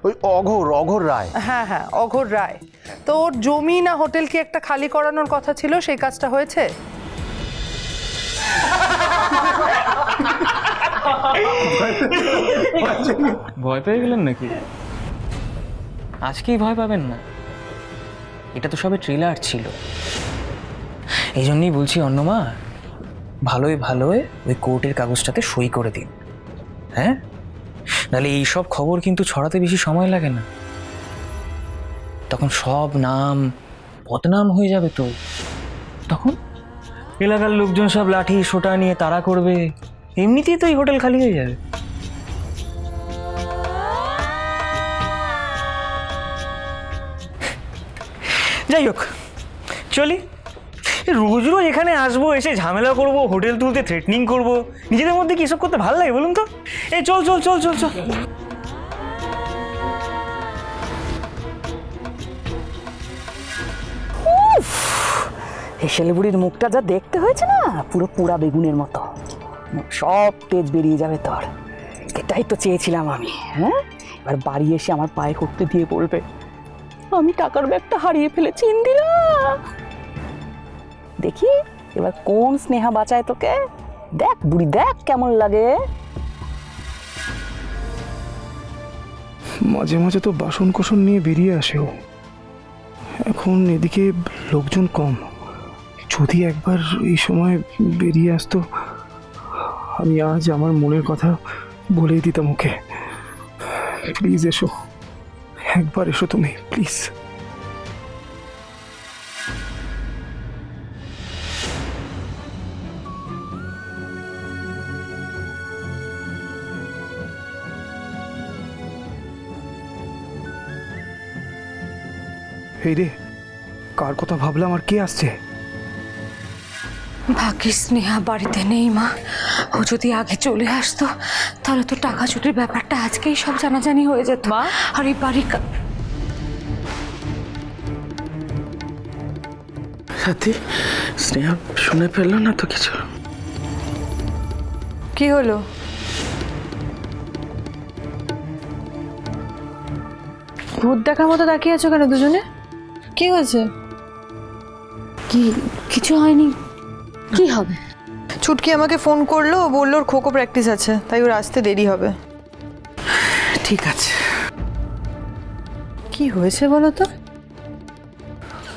ওই অঘোর অঘোর রায়। হ্যাঁ হ্যাঁ, অঘোর রায়। তো ওর জমি না হোটেল কি একটা খালি করানোর কথা ছিল, সেই কাজটা হয়েছে? ভয় পেয়ে গেলেন নাকি? আজকেই ভয় পাবেন না, এটা তো সবে ট্রেলার ছিল। এই জন্যই বলছি অন্যমা, ভালোই ভালোই ওই কোর্টের কাগজটাতে সই করে দিন, হ্যাঁ? নাহলে এইসব খবর কিন্তু ছড়াতে বেশি সময় লাগে না, তখন সব নাম বদনাম হয়ে যাবে। তো তখন এলাকার লোকজন সব লাঠি সোটা নিয়ে তাড়া করবে, এমনিতেই তো এই হোটেল খালি হয়ে যাবে। যাই হোক, চলি। রোজ রোজ এখানে আসবো, এসে ঝামেলা করব, হোটেল তুলতে থ্রেটনিং করব, নিজেদের মধ্যে কি এসব করতে ভালো লাগে বলুন তো? এই চল চল চল চল চল। হেসেলে বুড়ির মুখটা যা দেখতে হয়েছে না, পুরো পোড়া বেগুনের মতো, সব তেজ বেরিয়ে যাবে তোর। এটাই তো চেয়েছিলাম আমি। হ্যাঁ, এবার বাড়ি এসে আমার পায়ে করতে দিয়ে বলবে আমি টাকার ব্যাগটা হারিয়ে ফেলেছি ইন্দিরা। দেখি এবার কোন স্নেহা বাঁচায় তোকে। দেখ বুড়ি, দেখ কেমন লাগে। মাঝে মাঝে তো বাসন কোসন নিয়ে বেরিয়ে আসে ও। এখন এদিকে লোকজন কম, যদি একবার এই সময় বেরিয়ে আসতো, আমি আজ আমার মনের কথা বলেই দিতাম ওকে। প্লিজ এসো, একবার এসো তুমি, প্লিজ। এই রে, কার কথা ভাবলাম আর কে আসছে? ভাগ্যিস স্নেহা বাড়িতে নেই মা। ও যদি আগে চলে আসতো তাহলে তো টাকা চুরির ব্যাপারটা আজকেই সব জানাজানি হয়ে যেত। মা? আর এই বাড়ি সাথী, স্নেহা শুনে ফেললো না তো কিছু? কি হলো? ভূত দেখার মতো তাকিয়ে আছো কেন দুজনে? কি হয়েছে? কিছু হয়নি। কি হবে? ছুটকি আমাকে ফোন করলো, বললো ওর খোখো প্র্যাকটিস আছে, তাই ওর আসতে দেরি হবে। ঠিক আছে। কি হয়েছে বলো তো?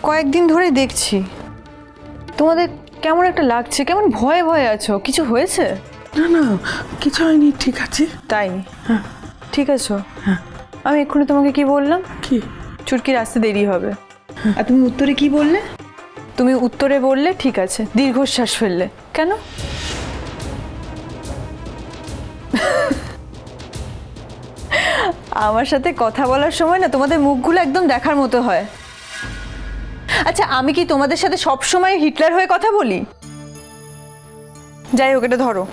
কয়েকদিন ধরে দেখছি তোমাদের কেমন একটা লাগছে, কেমন ভয়ে ভয়ে আছো। কিছু হয়েছে? না না, কিছু হয়নি, ঠিক আছে। তাই? ঠিক আছো? আমি এক্ষুনি তোমাকে কি বললাম? কি? ছুটকির আসতে দেরি হবে। আর তুমি উত্তরে কি বললে? তুমি উত্তরে বললে ঠিক আছে, দীর্ঘশ্বাস ফেললে কেন? আমার সাথে কথা বলার সময় না তোমাদের মুখগুলো একদম দেখার মতো হয়। আচ্ছা, আমি কি তোমাদের সাথে সব সময় হিটলার হয়ে কথা বলি? যাই হোক, এটা ধরো।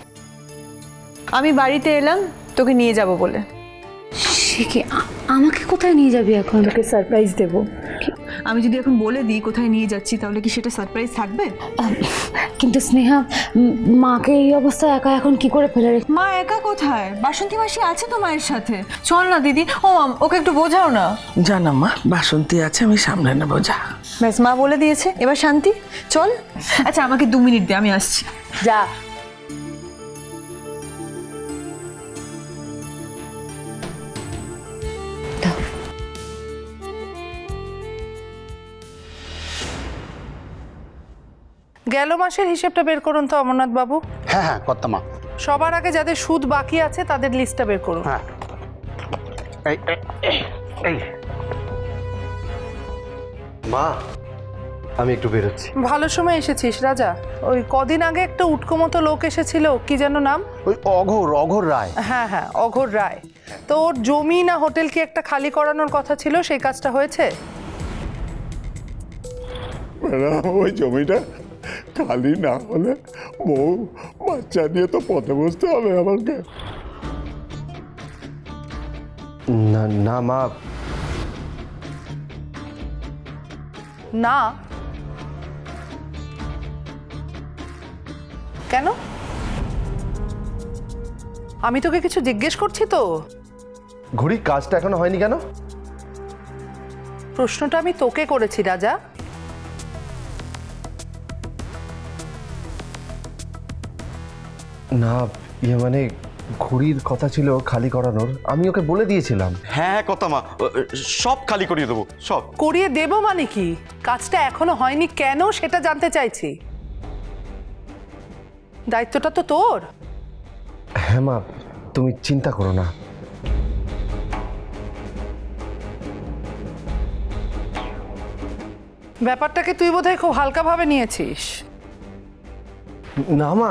আমি বাড়িতে এলাম তোকে নিয়ে যাব বলে। সে কি? আমাকে কোথায় নিয়ে যাবি এখন? তোকে সারপ্রাইজ দেব। আমি যদি এখন বলে দিই কোথায় নিয়ে যাচ্ছি, তাহলে কি সেটা সারপ্রাইজ থাকবে? কিন্তু স্নেহা, মাকে এই অবস্থায় একা এখন কি করে ফেলে রেখে? মা একা কোথায়? বাসন্তী মাসি আছে তো মায়ের সাথে। চল না দিদি। ও ওকে একটু বোঝাও না। জানা মা, বাসন্তী আছে, আমি সামনে নেবো, যা। ব্যাস, মা বলে দিয়েছে, এবার শান্তি। চল। আচ্ছা, আমাকে 2 মিনিট দে, আমি আসছি। যা। গেল মাসের হিসেবটা বের করুন তো অমরনাথ বাবু। হ্যাঁ হ্যাঁ কর্তামা। সবার আগে যাদের সুদ বাকি আছে তাদের লিস্টটা বের করুন। হ্যাঁ, এই এই এই মা, আমি একটু বেরোচ্ছি। ভালো সময় এসেছিস রাজা। ওই কদিন আগে একটা উটকো মতো লোক এসেছিল, কি যেন নাম? ওই অঘোর অঘোর রায়। হ্যাঁ হ্যাঁ, অঘোর রায়। তো ওর জমি না হোটেল কি একটা খালি করানোর কথা ছিল, সেই কাজটা হয়েছে? ওই জমিটা খালি না হলে বউ বাচ্চা নিয়ে তো পথে বসতে হবে আমাকে। না না মা। না কেন? আমি তোকে কিছু জিজ্ঞেস করছি তো। ঘড়ির কাজটা এখনো হয়নি কেন? প্রশ্নটা আমি তোকে করেছি রাজা। না মানে ঘড়ির কথা ছিল খালি করানোর, আমি ওকে বলে দিয়েছিলাম। হ্যাঁ কথা মা, সব খালি করিয়ে দেবো সব। করিয়ে দেবো মানে কি? কাজটা এখনো হয়নি কেন সেটা জানতে চাইছি। দায়িত্বটা তো তোর। হ্যাঁ মা, তুমি চিন্তা করো না। ব্যাপারটাকে তুই বোধহয় খুব হালকাভাবে নিয়েছিস। না মা,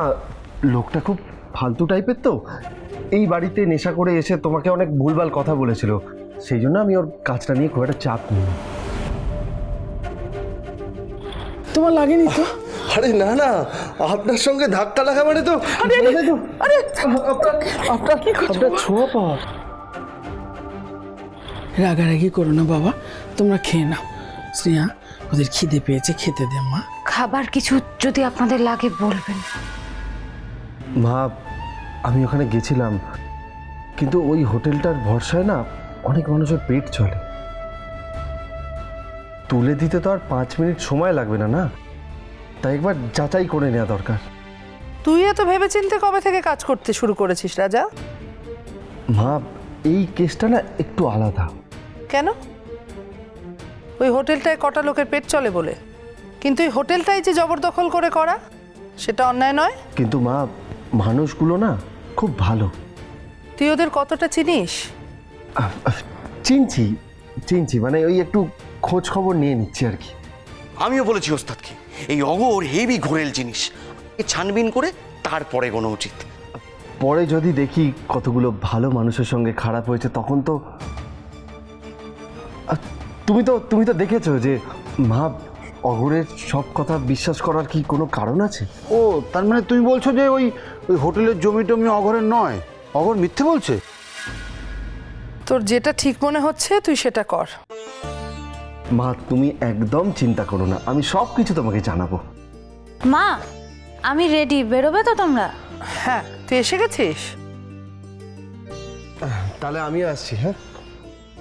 লোকটা খুব ফালতু টাইপের তো, এই বাড়িতে নেশা করে এসে তোমাকে অনেক ভুলভাল কথা বলেছিল, সেই জন্য আমি ওর কাজটা নিয়ে খুব একটা চাপ নিই। তোমার লাগেনি তো? আরে না না, আপনার সঙ্গে ধাক্কা লাগা মানে তো আপনার ছোঁয়া পাওয়া। রাগারাগি করো না বাবা, তোমরা খেয়ে নাও। শ্রেয়া, ওদের খিদে পেয়েছে, খেতে দে মা। খাবার কিছু যদি আপনাদের লাগে বলবেন। মা, আমি ওখানে গেছিলাম, কিন্তু ওই হোটেলটার ভরসায় না অনেক মানুষের পেট চলে। তুলে দিতে তো আর 5 মিনিট সময় লাগবে না, না? তাই একবার যাচাই করে নেওয়া দরকার। তুই এত ভেবেচিন্তে কবে থেকে কাজ করতে শুরু করেছিস রাজা? মা, এই কেসটা না একটু আলাদা। কেন? ওই হোটেলটায় কটা লোকের পেট চলে বলে? কিন্তু এই হোটেলটাই যে জবরদখল করে করা, সেটা অন্যায় নয়? কিন্তু মা, মানুষগুলো না খুব ভালো। তুই ওদের কতটা চিনিস? চিনছি চিনছি, মানে ওই একটু খোঁজ খবর নিয়ে নিচ্ছি আর কি। আমিও বলেছি ওস্তাদকে, এই অগর হেভি ঘোরেল জিনিস, এ ছানবিন করে তারপরে গোনা উচিত। পরে যদি দেখি কতগুলো ভালো মানুষের সঙ্গে খারাপ হয়েছে, তখন তো তুমি তো দেখেছো যে মা, অঘরের সব কথা বিশ্বাস করার কি কোনো কারণ আছে? ও, তার মানে তুমি বলছো যে ওই ওই হোটেলের জমি টমি অঘরের নয়, অঘর মিথ্যে বলছে? তোর যেটা ঠিক মনে হচ্ছে তুই সেটা কর। মা, তুমি একদম চিন্তা করো না, আমি সব কিছু তোমাকে জানাবো। মা, আমি রেডি, বেরোবে তো তোমরা? হ্যাঁ, তুই এসে গেছিস? তাহলে আমিও আসছি। হ্যাঁ।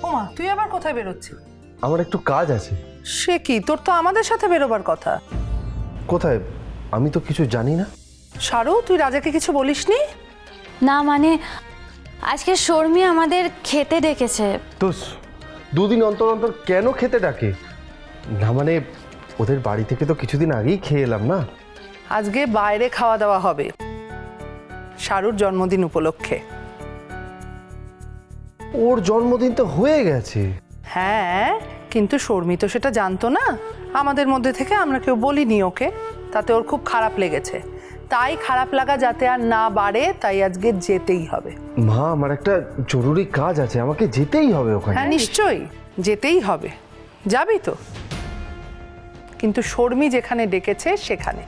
ওমা, তুই আবার কোথায় বেরোচ্ছিস? আমার একটু কাজ আছে। সে কি, তোর তো আমাদের সাথে বেরোবার কথা। কোথায়? আমি তো কিছু জানি না। শারু, তুই রাজাকে কিছু বলিসনি? না মানে আজকে শর্মি আমাদের খেতে ডেকেছে। তো 2 দিন অন্তর অন্তর কেন খেতে ডাকে? না মানে ওদের বাড়ি থেকে তো কিছুদিন আগেই খেয়ে এলাম না। আজকে বাইরে খাওয়া দাওয়া হবে শারুর জন্মদিন উপলক্ষে। ওর জন্মদিন তো হয়ে গেছে। হ্যাঁ, কিন্তু শর্মি তো সেটা জানতো না। আমাদের মধ্যে থেকে আমরা কেউ বলিনি ওকে, তাতে ওর খুব খারাপ লেগেছে। তাই খারাপ লাগা যাতে আর না বাড়ে, তাই আজকে যেতেই হবে। মা, আমার একটা জরুরি কাজ আছে, আমাকে যেতেই হবে ওখানে। হ্যাঁ নিশ্চয়ই যেতেই হবে, যাবি তো? কিন্তু শর্মি যেখানে ডেকেছে সেখানে।